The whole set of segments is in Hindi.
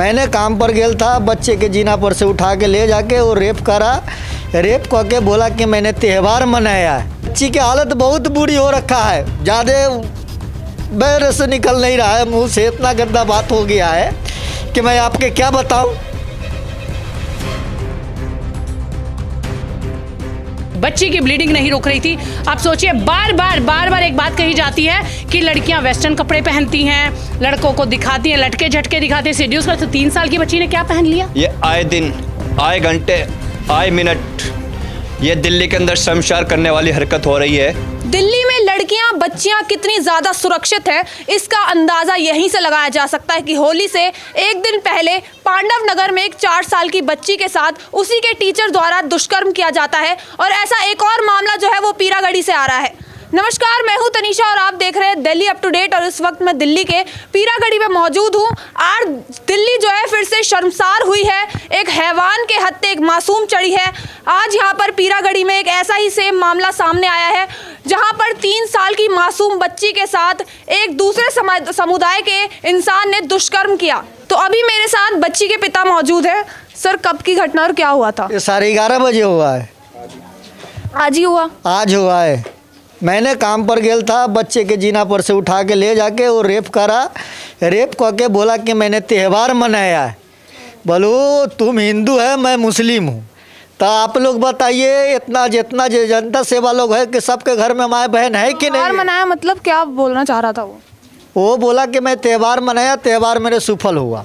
मैंने काम पर गेल था, बच्चे के जीना पर से उठा के ले जाके और रेप करा। रेप करके बोला कि मैंने त्यौहार मनाया है। बच्ची की हालत बहुत बुरी हो रखा है, ज़्यादा बैर से निकल नहीं रहा है, मुंह से इतना गंदा बात हो गया है कि मैं आपके क्या बताऊं। बच्ची की ब्लीडिंग नहीं रुक रही थी। आप सोचिए, बार बार एक बात कही जाती है कि लड़कियां वेस्टर्न कपड़े पहनती हैं, लड़कों को दिखाती हैं, लटके झटके दिखाती हैं, सीडीएस पर। तो 3 साल की बच्ची ने क्या पहन लिया? ये आए दिन, आए घंटे, आए मिनट ये दिल्ली के अंदर शर्मसार करने वाली हरकत हो रही है। दिल्ली में लड़कियां, बच्चियां कितनी ज्यादा सुरक्षित है, इसका अंदाजा यहीं से लगाया जा सकता है कि होली से एक दिन पहले पांडव नगर में एक 4 साल की बच्ची के साथ उसी के टीचर द्वारा दुष्कर्म किया जाता है। और ऐसा एक और मामला जो है वो पीरागढ़ी से आ रहा है। नमस्कार, मैं हूं तनीषा और आप देख रहे हैं दिल्ली अप टू डेट। और इस वक्त मैं दिल्ली के पीरागढ़ी में मौजूद हूं। आज दिल्ली जो है फिर से शर्मसार हुई है। एक हैवान के हत्थे एक मासूम चढ़ी है। आज यहां पर पीरागढ़ी में एक ऐसा ही सेम मामला सामने आया है, जहां पर 3 साल की मासूम बच्ची के साथ एक दूसरे समुदाय के इंसान ने दुष्कर्म किया। तो अभी मेरे साथ बच्ची के पिता मौजूद है। सर, कब की घटना और क्या हुआ था? ये 11:30 बजे हुआ है। आज ही हुआ? आज हुआ है। मैंने काम पर गेल था, बच्चे के जीना पर से उठा के ले जाके और रेप करा। रेप करके बोला कि मैंने त्यौहार मनाया है। बोलो, तुम हिंदू है, मैं मुस्लिम हूँ, तो आप लोग बताइए, इतना जितना जनता सेवा लोग है कि सबके घर में माँ बहन है कि नहीं? त्यौहार मनाया मतलब क्या बोलना चाह रहा था वो बोला कि मैं त्यौहार मनाया, त्यौहार मेरे सफल हुआ।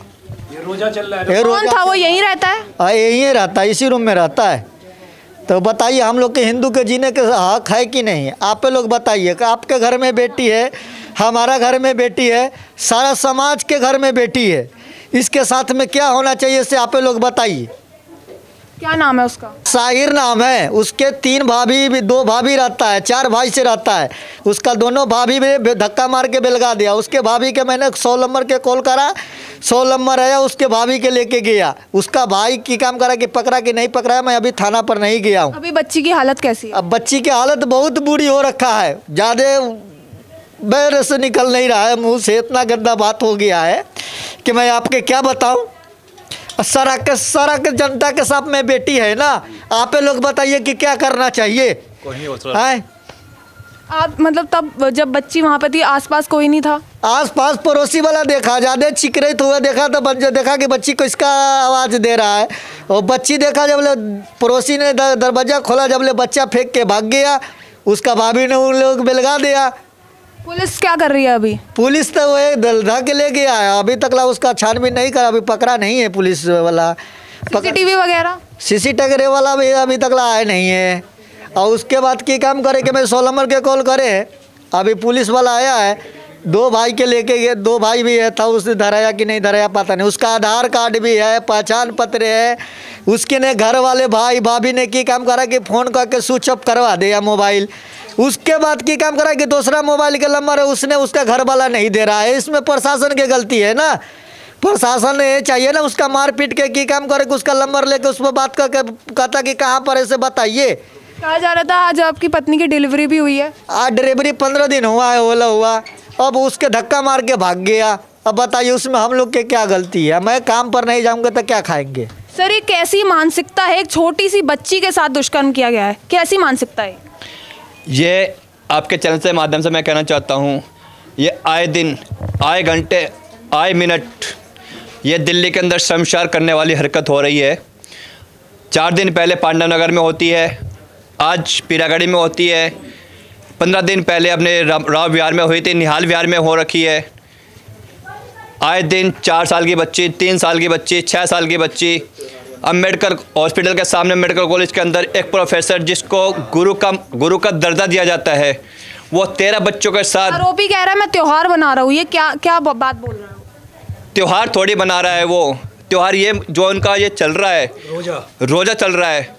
ये रोजा चल रहा है। कौन था वो? यहीं रहता है? हाँ, यहीं रहता है, इसी रूम में रहता है। तो बताइए, हम लोग के हिंदू के जीने के हक है कि नहीं? आप लोग बताइए कि आपके घर में बेटी है, हमारा घर में बेटी है, सारा समाज के घर में बेटी है, इसके साथ में क्या होना चाहिए इसे आप लोग बताइए। क्या नाम है उसका? साहिर नाम है। उसके 3 भाभी भी, 2 भाभी रहता है, 4 भाई से रहता है। उसका दोनों भाभी में धक्का मार के बेलगा दिया। उसके भाभी के मैंने 100 नंबर के कॉल करा, 100 नंबर आया, उसके भाभी के लेके गया। उसका भाई की काम करा कि पकड़ा कि नहीं पकड़ा, मैं अभी थाना पर नहीं गया हूँ। अभी बच्ची की हालत कैसी है? अब बच्ची की हालत बहुत बुरी हो रखा है, ज़्यादा बैर से निकल नहीं रहा है, मुँह से इतना गंदा बात हो गया है कि मैं आपके क्या बताऊँ। सारा के जनता के साथ में बेटी है ना, आप लोग बताइए कि क्या करना चाहिए। आप मतलब तब जब बच्ची वहाँ पे थी आसपास कोई नहीं था? आसपास पड़ोसी वाला देखा, ज़्यादा चिकरित हुआ देखा तो देखा कि बच्ची को इसका आवाज़ दे रहा है। और बच्ची देखा जब पड़ोसी ने दरवाज़ा खोला, जब बच्चा फेंक के भाग गया, उसका भाभी ने उन लोग बेलगा दिया। पुलिस क्या कर रही है अभी? पुलिस तो वो दलधा के ले गया है, अभी तक उसका छानबीन नहीं करा, अभी पकड़ा नहीं है पुलिस वाला। सीसीटीवी वगैरह? सीसीटीवी वाला भी अभी तक आया नहीं है। और उसके बाद की काम करे कि मैं 100 नंबर के कॉल करे, अभी पुलिस वाला आया है, 2 भाई के लेके गए, 2 भाई भी है था, उसने धराया कि नहीं धराया पता नहीं। उसका आधार कार्ड भी है, पहचान पत्र है। उसके ने घर वाले भाई भाभी ने की काम करा कि फ़ोन करके स्विच ऑफ करवा दिया मोबाइल। उसके बाद की काम करा कि दूसरा मोबाइल का नंबर है, उसने उसका घर वाला नहीं दे रहा है। इसमें प्रशासन की गलती है ना। प्रशासन ने चाहिए ना उसका मार पीट के की काम करे कि उसका नंबर लेके उस पर बात करके कहता कि कहाँ पर ऐसे बताइए। कहा जा रहा था आज आपकी पत्नी की डिलीवरी भी हुई है? आज डिलीवरी 15 दिन हुआ है, होला हुआ। अब उसके धक्का मार के भाग गया। अब बताइए उसमें हम लोग के क्या गलती है? मैं काम पर नहीं जाऊँगा तो क्या खाएंगे? सर, ये कैसी मानसिकता है? एक छोटी सी बच्ची के साथ दुष्कर्म किया गया है, कैसी मानसिकता है ये? आपके चैनल के माध्यम से मैं कहना चाहता हूँ, ये आए दिन, आए घंटे, आए मिनट ये दिल्ली के अंदर शर्मसार करने वाली हरकत हो रही है। 4 दिन पहले पांडव नगर में होती है, आज पीरागढ़ी में होती है, 15 दिन पहले अपने राव विहार में हुई थी, निहाल विहार में हो रखी है। आए दिन 4 साल की बच्ची, 3 साल की बच्ची, 6 साल की बच्ची। अम्बेडकर हॉस्पिटल के सामने मेडिकल कॉलेज के अंदर एक प्रोफेसर जिसको गुरु का दर्जा दिया जाता है, वो 13 बच्चों के साथ। आरोपी कह रहा है मैं त्योहार बना रहा हूँ, ये क्या बात बोल रहा है? त्योहार थोड़ी बना रहा है वो। त्योहार ये जो उनका ये चल रहा है, रोज़ा चल रहा है,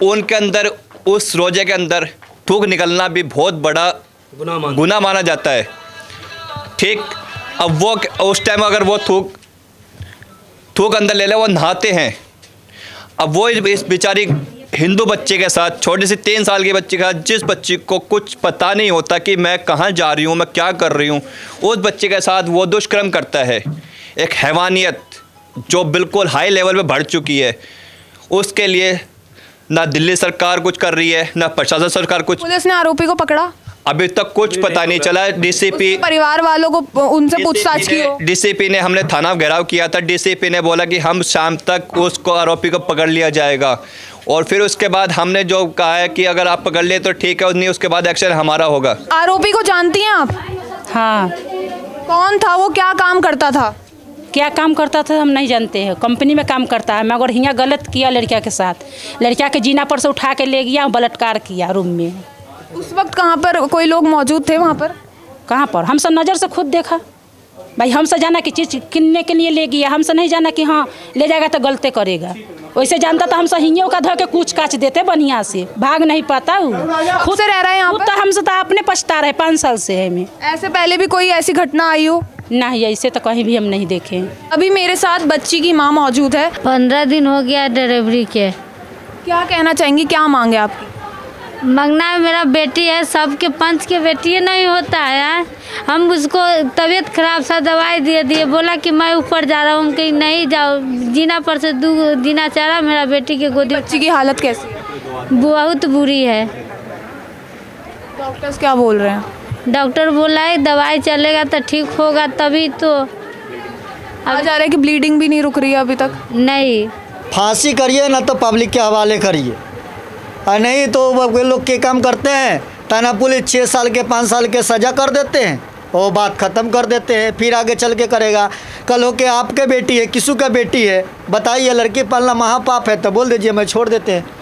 उनके अंदर, उस रोजे के अंदर थूक निकलना भी बहुत बड़ा गुनाह माना जाता है। ठीक, अब वो उस टाइम अगर वो थूक अंदर ले ले, वो नहाते हैं। अब वो इस बेचारी हिंदू बच्चे के साथ, छोटी सी 3 साल की बच्ची के साथ, जिस बच्ची को कुछ पता नहीं होता कि मैं कहाँ जा रही हूँ, मैं क्या कर रही हूँ, उस बच्चे के साथ वो दुष्कर्म करता है। एक हैवानियत, जो बिल्कुल हाई लेवल पे बढ़ चुकी है, उसके लिए ना दिल्ली सरकार कुछ कर रही है, ना प्रशासन सरकार कुछ। पुलिस ने आरोपी को पकड़ा? अभी तक कुछ पता नहीं चला। डीसीपी परिवार वालों को उनसे पूछताछ की हो? डीसीपी ने, हमने थाना घेराव किया था, डीसीपी ने बोला कि हम शाम तक उसको आरोपी को पकड़ लिया जाएगा। और फिर उसके बाद हमने जो कहा है कि अगर आप पकड़ लिए तो ठीक है, नहीं उसके बाद एक्शन हमारा होगा। आरोपी को जानती हैं आप? हाँ। कौन था वो, क्या काम करता था? क्या काम करता था हम नहीं जानते हैं, कंपनी में काम करता है, मगर यहाँ गलत किया लड़किया के साथ। लड़किया के जीना पर से उठा के ले गया, बलात्कार किया रूम में। उस वक्त कहाँ पर कोई लोग मौजूद थे वहाँ पर? कहाँ पर, हमसे नज़र से खुद देखा भाई। हमसे जाना कि चीज़ किनने के लिए ले गया, हमसे नहीं जाना कि हाँ ले जाएगा तो गलती करेगा। वैसे जानता तो हमसे हिंगियों का धो के कूच काच देते बढ़िया से, भाग नहीं पाता वो। खुद से रह रहे हैं यहाँ पर? हमसे तो अपने पछता रहे 5 साल से है में। ऐसे पहले भी कोई ऐसी घटना आई हो? नहीं, ऐसे तो कहीं भी हम नहीं देखे। अभी मेरे साथ बच्ची की माँ मौजूद है। 15 दिन हो गया डिलीवरी के। क्या कहना चाहेंगी, क्या मांगे आपकी? मंगना है, मेरा बेटी है, सबके पंच के बेटी नहीं होता है। हम उसको तबीयत खराब सा दवाई दिए, बोला कि मैं ऊपर जा रहा हूँ, कहीं नहीं जाओ, जीना पर से 2 जीना चारा मेरा बेटी के गोदी। बच्ची की हालत कैसी है? बहुत बुरी है। डॉक्टर्स क्या बोल रहे हैं? डॉक्टर बोला है दवाई चलेगा तो ठीक होगा, तभी तो। आ जा रहा है कि ब्लीडिंग भी नहीं रुक रही है अभी तक? नहीं। फांसी करिए ना तो पब्लिक के हवाले करिए, और नहीं तो वो लोग के काम करते हैं, थाना पुलिस 6 साल के 5 साल के सज़ा कर देते हैं और बात ख़त्म कर देते हैं। फिर आगे चल के करेगा, कल हो के आपके बेटी है, किसू का बेटी है, बताइए, लड़की पालना महापाप है तो बोल दीजिए मैं छोड़ देते हैं।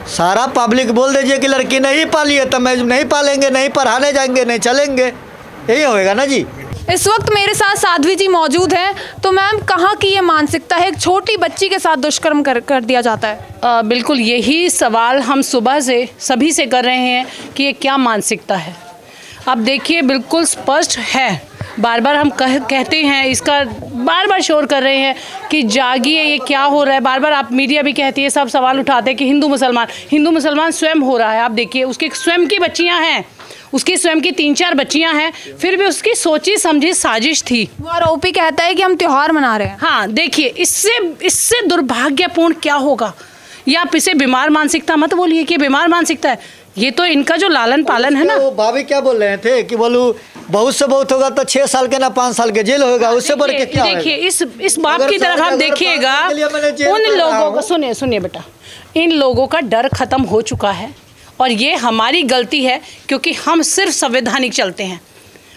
सारा पब्लिक बोल दीजिए कि लड़की नहीं पाली है तो मैं नहीं पालेंगे, नहीं पढ़ाने जाएंगे, नहीं चलेंगे, यही होएगा ना जी। इस वक्त मेरे साथ साध्वी जी मौजूद हैं। तो मैम, कहाँ की ये मानसिकता है, एक छोटी बच्ची के साथ दुष्कर्म कर दिया जाता है? बिल्कुल यही सवाल हम सुबह से सभी से कर रहे हैं कि ये क्या मानसिकता है। अब देखिए बिल्कुल स्पष्ट है, बार बार हम कहते हैं, इसका बार बार शोर कर रहे हैं कि जागिए, ये क्या हो रहा है। बार बार आप मीडिया भी कहती है, सब सवाल उठाते हैं कि हिंदू मुसलमान स्वयं हो रहा है। आप देखिए उसकी स्वयं की बच्चियां हैं, उसकी स्वयं की 3-4 बच्चियां हैं, फिर भी उसकी सोची समझी साजिश थी। वो आरोपी कहता है कि हम त्योहार मना रहे हैं। हाँ देखिए, इससे दुर्भाग्यपूर्ण क्या होगा। या आप इसे बीमार मानसिकता मत बोलिए कि बीमार मानसिकता है, ये तो इनका जो लालन पालन है ना। वो भाभी क्या बोल रहे थे कि बोलू बहुत से बहुत होगा तो 6 साल के ना 5 साल के जेल होगा, उससे बढ़ के क्या? देखिए इस बाप की तरफ हम देखिएगा, उन लोगों को सुनिए बेटा, इन लोगों का डर खत्म हो चुका है और ये हमारी गलती है क्योंकि हम सिर्फ संवैधानिक चलते हैं।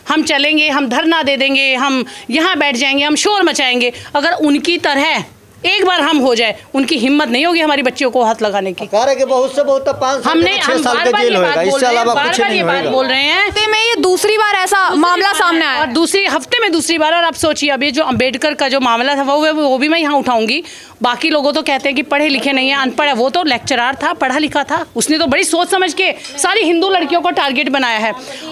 हम चलेंगे, हम धरना दे देंगे, हम यहाँ बैठ जाएंगे, हम शोर मचाएंगे। अगर उनकी तरह एक बार हम हो जाए, उनकी हिम्मत नहीं होगी हमारी बच्चियों को हाथ लगाने की। के बहुत से बहुत 5 साल हमने 6 साल का जेल होगा, इससे अलावा कुछ नहीं होगा। बोल रहे हैं हफ्ते में ये दूसरी बार ऐसा मामला सामने आया, और दूसरी हफ्ते में दूसरी बार। और आप सोचिए, अभी जो अम्बेडकर का जो मामला था वो भी मैं यहाँ उठाऊंगी। बाकी लोगों तो कहते हैं कि पढ़े लिखे नहीं है, अनपढ़ है, वो तो लेक्चरार था, पढ़ा लिखा था, उसने तो बड़ी सोच समझ के सारी हिंदू लड़कियों को टारगेट बनाया है।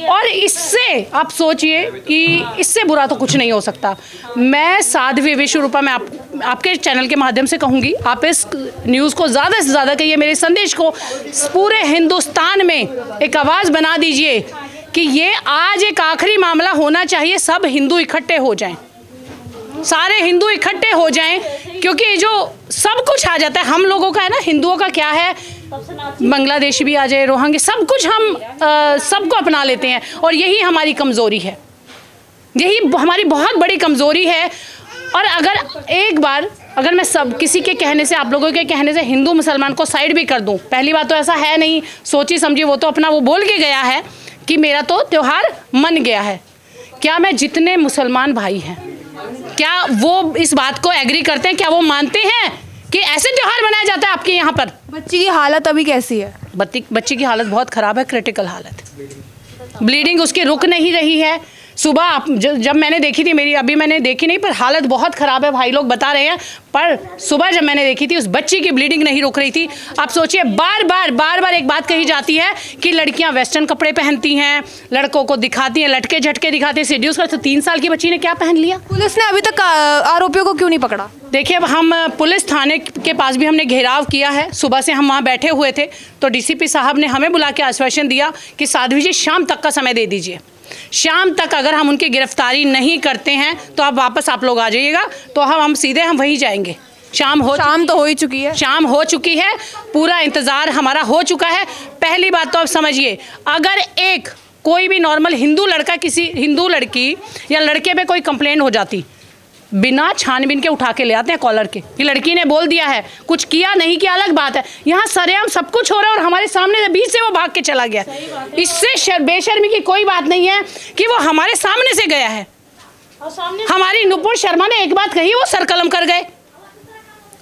और इससे आप सोचिए कि इससे बुरा तो कुछ नहीं हो सकता। मैं साध्वी विश्वरूपा में आपके चैनल के माध्यम से कहूँगी, आप इस न्यूज़ को ज़्यादा से ज़्यादा कहिए, मेरे संदेश को पूरे हिंदुस्तान में एक आवाज़ बना दीजिए कि ये आज एक आखिरी मामला होना चाहिए। सब हिंदू इकट्ठे हो जाएं, सारे हिंदू इकट्ठे हो जाएं, क्योंकि जो सब कुछ आ जाता है हम लोगों का है ना, हिंदुओं का क्या है, बांग्लादेशी भी आ जाए, रोहिंग्या, सब कुछ हम सबको अपना लेते हैं। और यही हमारी कमज़ोरी है, यही हमारी बहुत बड़ी कमज़ोरी है। और अगर मैं सब किसी के कहने से, आप लोगों के कहने से हिंदू मुसलमान को साइड भी कर दूं, पहली बात तो ऐसा है नहीं, सोची समझी वो तो अपना वो बोल के गया है कि मेरा तो त्यौहार मन गया है। क्या मैं जितने मुसलमान भाई हैं, क्या वो इस बात को एग्री करते हैं? क्या वो मानते हैं कि ऐसे त्यौहार मनाया जाता है आपके यहाँ पर? बच्ची की हालत अभी कैसी है? बच्ची की हालत बहुत ख़राब है, क्रिटिकल हालत, ब्लीडिंग उसकी रुक नहीं रही है। सुबह जब मैंने देखी थी, मेरी अभी मैंने देखी नहीं, पर हालत बहुत ख़राब है, भाई लोग बता रहे हैं। पर सुबह जब मैंने देखी थी, उस बच्ची की ब्लीडिंग नहीं रुक रही थी। आप सोचिए, बार बार एक बात कही जाती है कि लड़कियां वेस्टर्न कपड़े पहनती हैं, लड़कों को दिखाती हैं, लटके झटके दिखाती हैं, सीड्यूस करती। 3 साल की बच्ची ने क्या पहन लिया? पुलिस ने अभी तक आरोपियों को क्यों नहीं पकड़ा? देखिए, अब हम पुलिस थाने के पास भी हमने घेराव किया है, सुबह से हम वहाँ बैठे हुए थे, तो डीसीपी साहब ने हमें बुला के आश्वासन दिया कि साध्वी जी शाम तक का समय दे दीजिए। शाम तक अगर हम उनकी गिरफ्तारी नहीं करते हैं तो आप वापस आप लोग आ जाइएगा, तो हम सीधे हम वहीं जाएंगे। शाम तो हो ही चुकी है, शाम हो चुकी है, पूरा इंतज़ार हमारा हो चुका है। पहली बात तो आप समझिए, अगर कोई भी नॉर्मल हिंदू लड़का किसी हिंदू लड़की या लड़के पे कोई कंप्लेंट हो जाती, बिना छानबीन के उठा के ले आते हैं कॉलर के कि लड़की ने बोल दिया है, कुछ किया नहीं किया अलग बात है। यहाँ सरेआम सब कुछ हो रहा है और हमारे सामने बीच से वो भाग के चला गया। इससे बेशर्मी की कोई बात नहीं है कि वो हमारे सामने से गया है। हमारी नुपुर शर्मा ने एक बात कही, वो सरकलम कर गए,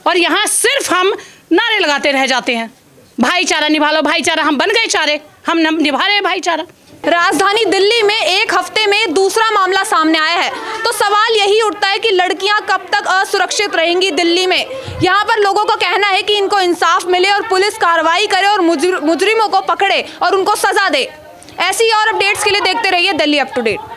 और यहाँ सिर्फ हम नारे लगाते रह जाते हैं, भाईचारा निभा लो भाईचारा। हम बन गए चारे, हम निभा रहे हैं भाईचारा। राजधानी दिल्ली में एक हफ्ते में दूसरा मामला सामने आया है, तो सवाल यही उठता है कि लड़कियां कब तक असुरक्षित रहेंगी दिल्ली में। यहां पर लोगों का कहना है कि इनको इंसाफ मिले और पुलिस कार्रवाई करे और मुजरिमों को पकड़े और उनको सजा दे। ऐसी और अपडेट्स के लिए देखते रहिए दिल्ली अप टू डेट।